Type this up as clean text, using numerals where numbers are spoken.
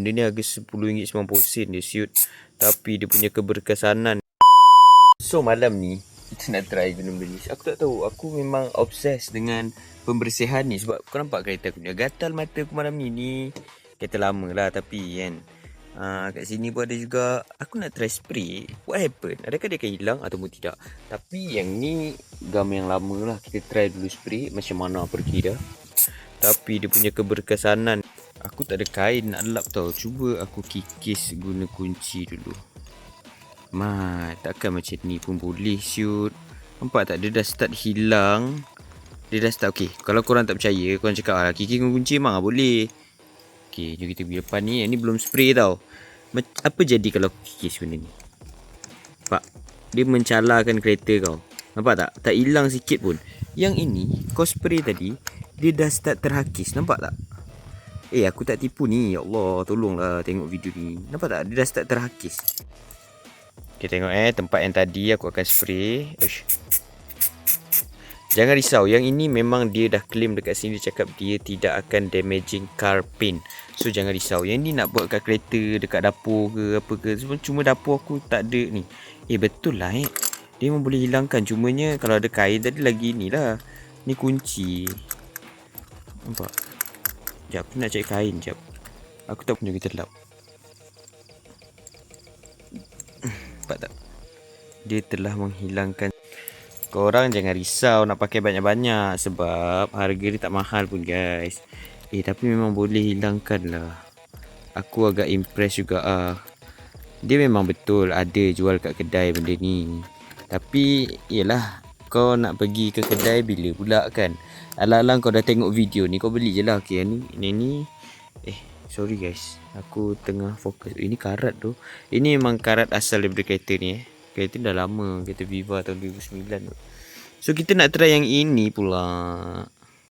Benda ni harga RM10.90 dia siut. Tapi dia punya keberkesanan. So malam ni kita nak try benda-benda ni. Aku tak tahu, aku memang obses dengan pembersihan ni. Sebab kau nampak kereta aku ni, gatal mata aku malam ni. Kereta lama lah tapi kan, kat sini pun ada juga. Aku nak try spray. What happen? Adakah dia akan hilang ataupun tidak? Tapi yang ni gam yang lama lah. Kita try dulu spray macam mana pergi dah. Tapi dia punya keberkesanan, aku tak ada kain nak lap tau. Cuba aku kikis guna kunci dulu. Takkan macam ni pun boleh siut. Nampak tak, dia dah start hilang. Dia dah start. Okay, kalau korang tak percaya, korang cakap kikis guna kunci memang boleh. Okay, jom kita pergi depan ni. Ni belum spray tau. Apa jadi kalau kikis benda ni? Nampak, dia mencalarkan kereta kau. Nampak tak? Tak hilang sikit pun. Yang ini, kau spray tadi, dia dah start terhakis. Nampak tak? Aku tak tipu ni. Ya Allah, tolonglah tengok video ni. Nampak tak? Dia dah start terhakis. Okay, tengok tempat yang tadi aku akan spray. Jangan risau, yang ini memang dia dah claim dekat sini. Dia cakap dia tidak akan damaging car paint. So jangan risau. Yang ni nak buat kat kereta, dekat dapur ke apa ke. Cuma dapur aku tak ada ni. Betul lah dia memang boleh hilangkan. Cumanya kalau ada kain tadi lagi ni lah. Ni kunci. Nampak? Sekejap, aku nak cari kain sekejap. Aku tak punya kita lap. Nampak tak? Dia telah menghilangkan. Korang jangan risau nak pakai banyak-banyak. Sebab harga dia tak mahal pun guys. Tapi memang boleh hilangkan lah. Aku agak impress juga Dia memang betul ada jual kat kedai benda ni. Tapi yelah, kau nak pergi ke kedai bila pula kan? Alang-alang kau dah tengok video ni, kau beli je lah. Okay, ni sorry guys, aku tengah fokus. Ini karat tu. Ini memang karat asal daripada kereta ni Kereta dah lama, kereta Viva tahun 2009 tu. So kita nak try yang ini pula.